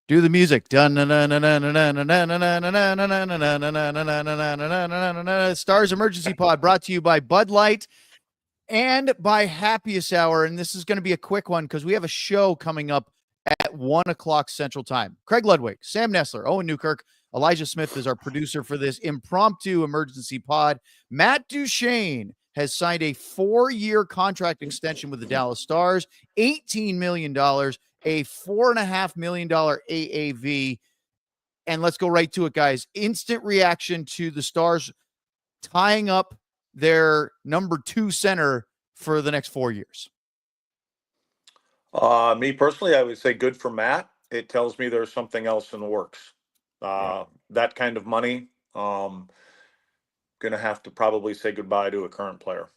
Do the music. Stars Emergency Pod brought to you by Bud Light and by Happiest Hour. And this is going to be a quick one because we have a show coming up at 1 o'clock Central Time. Craig Ludwig, Sam Nessler, Owen Newkirk, Elijah Smith is our producer for this impromptu emergency pod. Matt Duchene has signed a 4-year contract extension with the Dallas Stars, $18 million, a $4.5 million AAV. And let's go right to it, guys. Instant reaction to the Stars tying up their number 2 center for the next 4 years. Me personally, I would say good for Matt. It tells me there's something else in the works. That kind of money, going to have to probably say goodbye to a current player.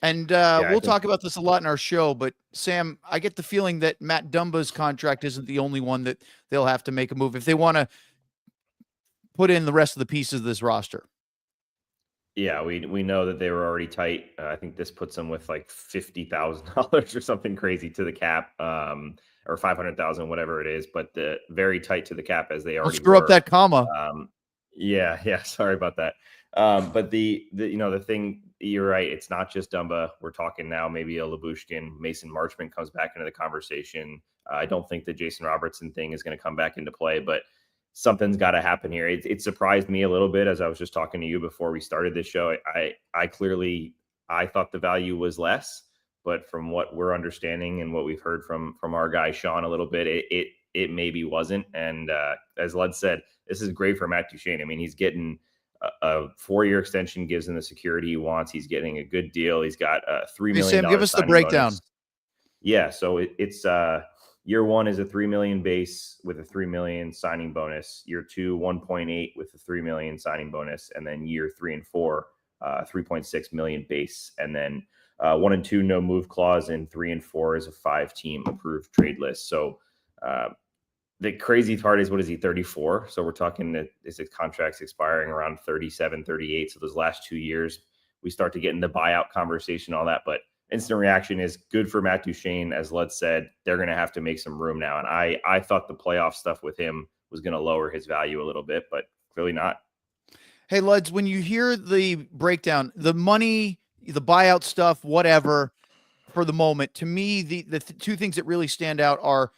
And we'll talk about this a lot in our show, but Sam, I get the feeling that Matt Dumba's contract isn't the only one that they'll have to make a move if they want to put in the rest of the pieces of this roster. Yeah, we know that they were already tight. I think this puts them with like $50,000 or something crazy to the cap, or $500,000, whatever it is. But very tight to the cap as they already. Don't screw up that comma. Yeah. Sorry about that. But the thing, you're right. It's not just Dumba. We're talking now maybe a Labushkin, Mason Marchment comes back into the conversation. I don't think the Jason Robertson thing is going to come back into play, but something's got to happen here. It surprised me a little bit as I was just talking to you before we started this show. I thought the value was less, but from what we're understanding and what we've heard from our guy Sean a little bit, it maybe wasn't. And as Lud said, this is great for Matt Duchene. I mean, he's getting a 4-year extension, gives him the security he wants. He's getting a good deal. He's got a $3 million. Sam, give us the breakdown. Bonus. Yeah, so it's year 1 is a $3 million base with a $3 million signing bonus. Year 2, 1.8 with a $3 million signing bonus, and then year 3 and 4, 3.6 million base, and then 1 and 2 no move clause, and 3 and 4 is a 5-team approved trade list. So the crazy part is, what is he, 34? So we're talking that his contract's expiring around 37, 38. So those last 2 years, we start to get in the buyout conversation, all that, but instant reaction is good for Matt Duchene. As Lud said, they're going to have to make some room now. And I thought the playoff stuff with him was going to lower his value a little bit, but clearly not. Hey, Luds, when you hear the breakdown, the money, the buyout stuff, whatever, for the moment, to me, the 2 things that really stand out are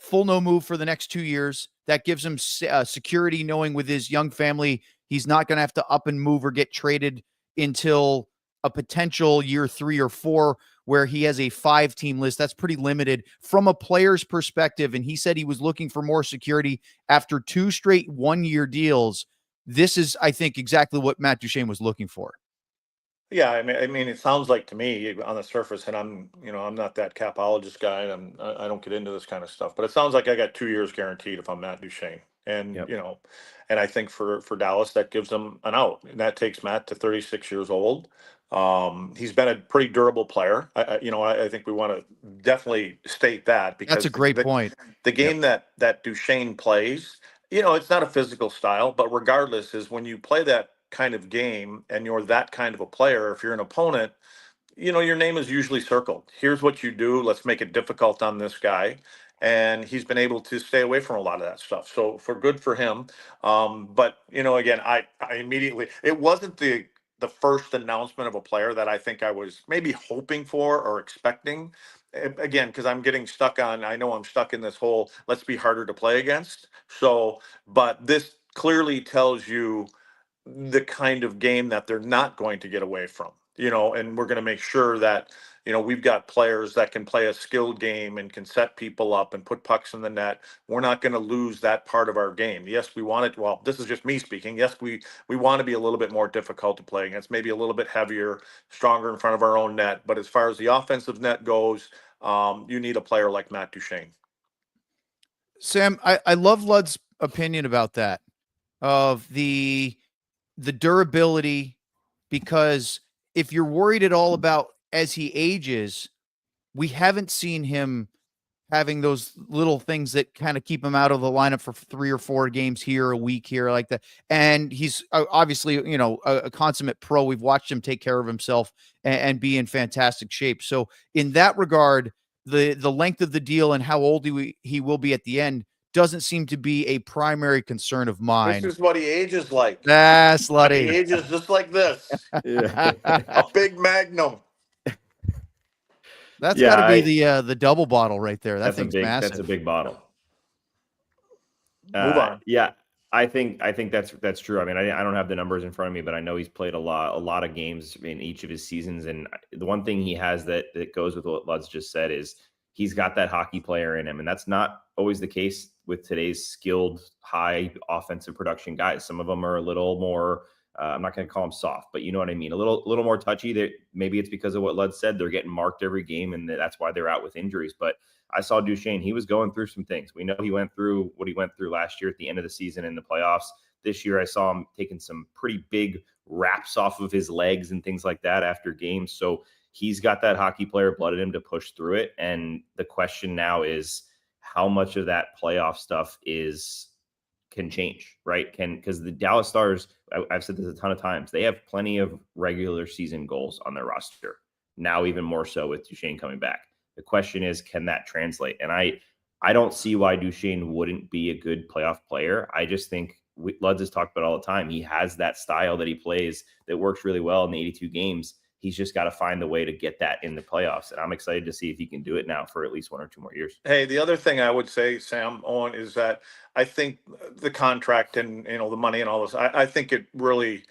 full no move for the next 2 years. That gives him security, knowing with his young family, he's not going to have to up and move or get traded until a potential year 3 or 4 where he has a 5-team list. That's pretty limited from a player's perspective. And he said he was looking for more security after 2 straight 1-year deals. This is, I think, exactly what Matt Duchene was looking for. Yeah, I mean, it sounds like to me on the surface, and I'm not that capologist guy, and I don't get into this kind of stuff, but it sounds like I got 2 years guaranteed if I'm Matt Duchene. And, Yep. And I think for Dallas, that gives them an out. And that takes Matt to 36 years old. He's been a pretty durable player. I think we want to definitely state that, because that's a great point. The game that Duchene plays, it's not a physical style, but regardless, is when you play that kind of game and you're that kind of a player, if you're an opponent, your name is usually circled. Here's what you do. Let's make it difficult on this guy. And he's been able to stay away from a lot of that stuff. So good for him. But, again, I immediately, it wasn't the first announcement of a player that I think I was maybe hoping for or expecting. Again, because I'm getting stuck on, I know I'm stuck in this whole, let's be harder to play against. So, but this clearly tells you the kind of game that they're not going to get away from, and we're going to make sure that, we've got players that can play a skilled game and can set people up and put pucks in the net. We're not going to lose that part of our game. Yes, we want it. Well, this is just me speaking. Yes, we want to be a little bit more difficult to play against, maybe a little bit heavier, stronger in front of our own net. But as far as the offensive net goes, you need a player like Matt Duchene. Sam, I love Lud's opinion about that, of the durability, because if you're worried at all about as he ages, we haven't seen him having those little things that kind of keep him out of the lineup for 3 or 4 games here, a week here, like that. And he's obviously, a consummate pro. We've watched him take care of himself and be in fantastic shape. So in that regard, the length of the deal and how old he will be at the end doesn't seem to be a primary concern of mine. This is what he ages like. That's He slutty. ages just like this. A big Magnum. That's got to be the double bottle right there. That thing's massive. That's a big bottle. Move on. Yeah, I think that's true. I mean, I don't have the numbers in front of me, but I know he's played a lot of games in each of his seasons. And the one thing he has that goes with what Lud's just said is he's got that hockey player in him, and that's not always the case with today's skilled, high offensive production guys. Some of them are a little more. I'm not going to call them soft, but you know what I mean. A little more touchy. Maybe it's because of what Lud said. They're getting marked every game, and that's why they're out with injuries. But I saw Duchene. He was going through some things. We know he went through what he went through last year at the end of the season in the playoffs. This year, I saw him taking some pretty big wraps off of his legs and things like that after games. So he's got that hockey player blood in him to push through it. And the question now is how much of that playoff stuff can change, right? Because the Dallas Stars, I've said this a ton of times, they have plenty of regular season goals on their roster. Now, even more so with Duchene coming back. The question is, can that translate? And I don't see why Duchene wouldn't be a good playoff player. I just think Luds has talked about all the time. He has that style that he plays that works really well in the 82 games. He's just got to find a way to get that in the playoffs. And I'm excited to see if he can do it now for at least 1 or 2 more years. Hey, the other thing I would say, Sam, on is that I think the contract and, the money and all this, I think it really,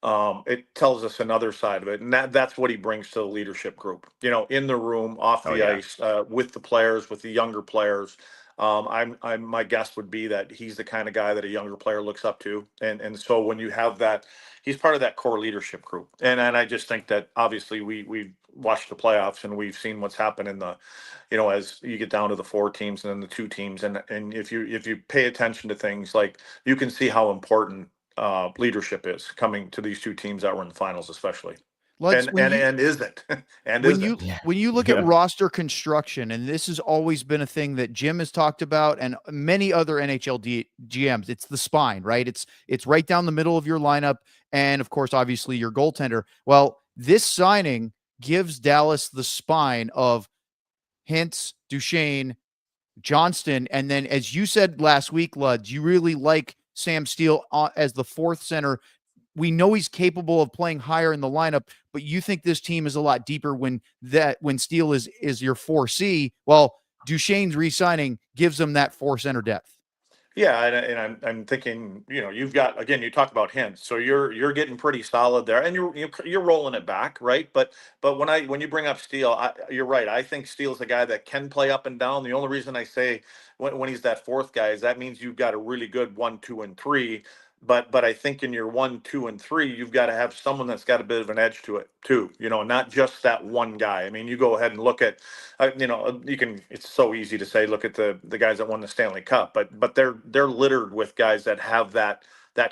it tells us another side of it. And that's what he brings to the leadership group, in the room, off the ice, with the players, with the younger players. My guess would be that he's the kind of guy that a younger player looks up to. And so when you have that, he's part of that core leadership group. And I just think that obviously we've watched the playoffs and we've seen what's happened in the, as you get down to the 4 teams and then the 2 teams. And if you pay attention to things, like, you can see how important leadership is coming to these 2 teams that were in the finals, especially. And is it? And when you look at roster construction, and this has always been a thing that Jim has talked about and many other NHL GMs, it's the spine, right? It's right down the middle of your lineup. And of course, obviously your goaltender. Well, this signing gives Dallas the spine of Hintz, Duchene, Johnston. And then, as you said last week, Luds, you really like Sam Steele as the 4th center. We know he's capable of playing higher in the lineup, but you think this team is a lot deeper when Steele is your 4C. Well, Duchene's re-signing gives them that 4 center depth. Yeah, and I'm thinking, you've got, again, you talk about hints, so you're getting pretty solid there, and you're rolling it back, right? But when you bring up Steele, you're right. I think Steele's a guy that can play up and down. The only reason I say when he's that 4th guy is that means you've got a really good 1, 2, and 3. But I think in your 1, 2, and 3, you've got to have someone that's got a bit of an edge to it too. Not just that one guy. I mean, you go ahead and look at, you can. It's so easy to say, look at the guys that won the Stanley Cup, but they're littered with guys that have that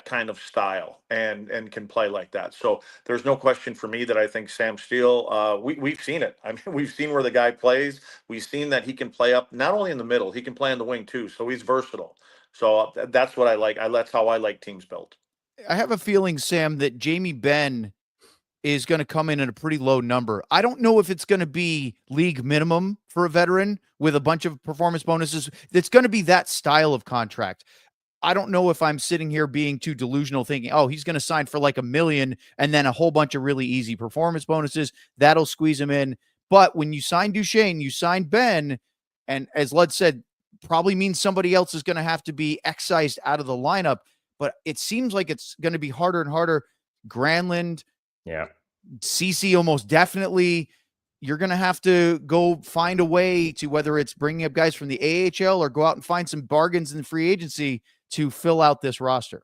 kind of style and can play like that. So there's no question for me that I think Sam Steele. We've seen it. I mean, we've seen where the guy plays. We've seen that he can play up not only in the middle, he can play on the wing too. So he's versatile. So that's what I like. That's how I like teams built. I have a feeling, Sam, that Jamie Benn is going to come in at a pretty low number. I don't know if it's going to be league minimum for a veteran with a bunch of performance bonuses. It's going to be that style of contract. I don't know if I'm sitting here being too delusional thinking, oh, he's going to sign for like $1 million and then a whole bunch of really easy performance bonuses. That'll squeeze him in. But when you sign Duchene, you sign Ben, and as Lud said, probably means somebody else is going to have to be excised out of the lineup, but it seems like it's going to be harder and harder. Granlund, CC almost definitely. You're going to have to go find a way to, whether it's bringing up guys from the AHL or go out and find some bargains in free agency to fill out this roster.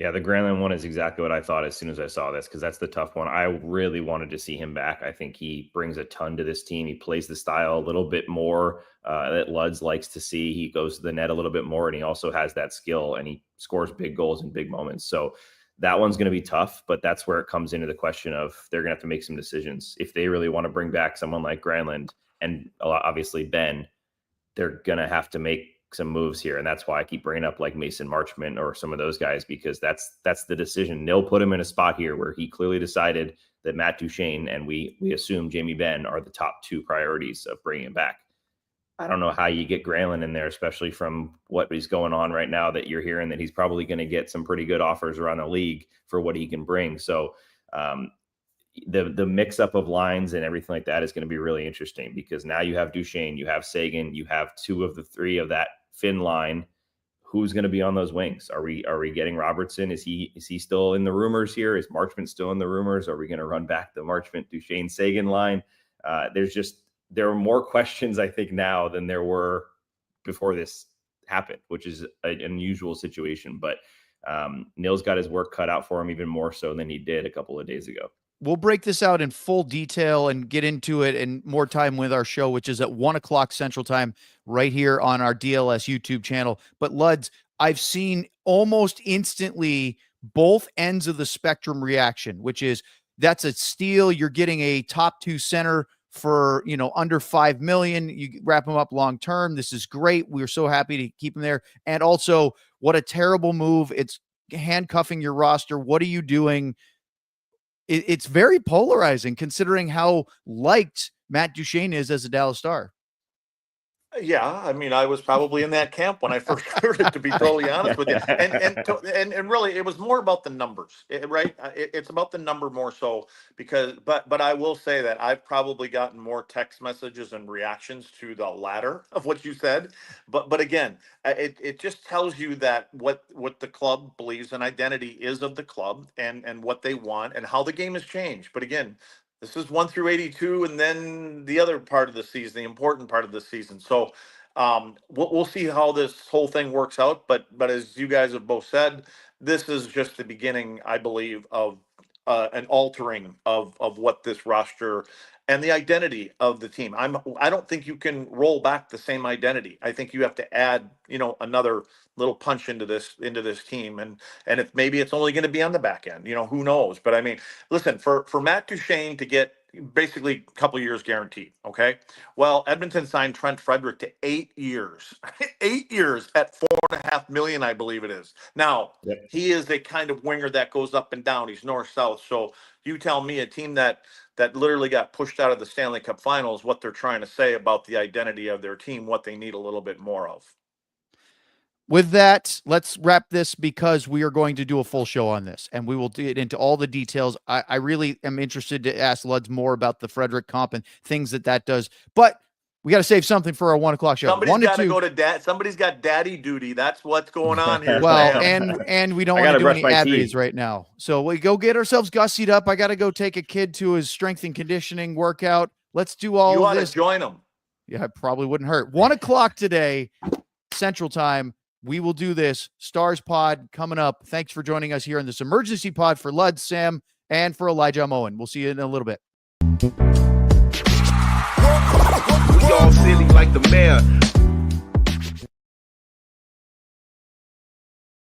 Yeah, the Granlund one is exactly what I thought as soon as I saw this, because that's the tough one. I really wanted to see him back. I think he brings a ton to this team. He plays the style a little bit more that Luds likes to see. He goes to the net a little bit more, and he also has that skill, and he scores big goals in big moments. So that one's going to be tough, but that's where it comes into the question of they're going to have to make some decisions. If they really want to bring back someone like Granlund and obviously Ben, they're going to have to make some moves here. And that's why I keep bringing up like Mason Marchment or some of those guys, because that's the decision. They'll put him in a spot here where he clearly decided that Matt Duchene and we assume Jamie Benn are the top two priorities of bringing him back. I don't know how you get Granlund in there, especially from what is going on right now, that you're hearing that he's probably going to get some pretty good offers around the league for what he can bring. So the mix up of lines and everything like that is going to be really interesting, because now you have Duchene, you have Sagan, you have two of the three of that Finn line. Who's going to be on those wings? Are we getting Robertson? Is he still in the rumors here? Is Marchment still in the rumors? Are we going to run back the Marchment Duchene Sagan line? There are more questions, I think, now than there were before this happened, which is an unusual situation. But Neil's got his work cut out for him, even more so than he did a couple of days ago. We'll break this out in full detail and get into it in more time with our show, which is at 1 o'clock Central Time right here on our DLS YouTube channel. But Luds, I've seen almost instantly both ends of the spectrum reaction, which is that's a steal. You're getting a top two center for, under $5 million. You wrap him up long term. This is great. We're so happy to keep him there. And also, what a terrible move. It's handcuffing your roster. What are you doing? It's very polarizing considering how liked Matt Duchene is as a Dallas Star. Yeah, I mean, I was probably in that camp when I first heard it, to be totally honest with you. And really, it was more about the numbers, right? It's about the number more so, because, but I will say that I've probably gotten more text messages and reactions to the latter of what you said. But again, it just tells you that what the club believes an identity is of the club, and what they want and how the game has changed. But again, this is 1 through 82, and then the other part of the season, the important part of the season. So we'll see how this whole thing works out. But as you guys have both said, this is just the beginning, I believe, of an altering of what this roster and the identity of the team. I don't think you can roll back the same identity. I think you have to add, another little punch into this team, and if maybe it's only going to be on the back end, who knows? But I mean, listen, for Matt Duchene to get basically a couple years guaranteed. Okay. Well, Edmonton signed Trent Frederick to 8 years, 8 years at $4.5 million, I believe it is. Now, He is a kind of winger that goes up and down. He's north-south. So you tell me, a team that literally got pushed out of the Stanley Cup Finals, what they're trying to say about the identity of their team, what they need a little bit more of. With that, let's wrap this, because we are going to do a full show on this, and we will get into all the details. I really am interested to ask Luds more about the Frederick comp and things that does, but we got to save something for our 1 o'clock show. Somebody's got to go to dad. Somebody's got daddy duty. That's what's going on here. Well, and we don't want to do any ad reads right now. So we go get ourselves gussied up. I got to go take a kid to his strength and conditioning workout. Let's do all of this. You ought to join him. Yeah, it probably wouldn't hurt. 1 o'clock today, Central Time. We will do this. Stars Pod coming up. Thanks for joining us here in this emergency pod for Lud, Sam, and for Elijah Moen. We'll see you in a little bit. We all silly like the mayor.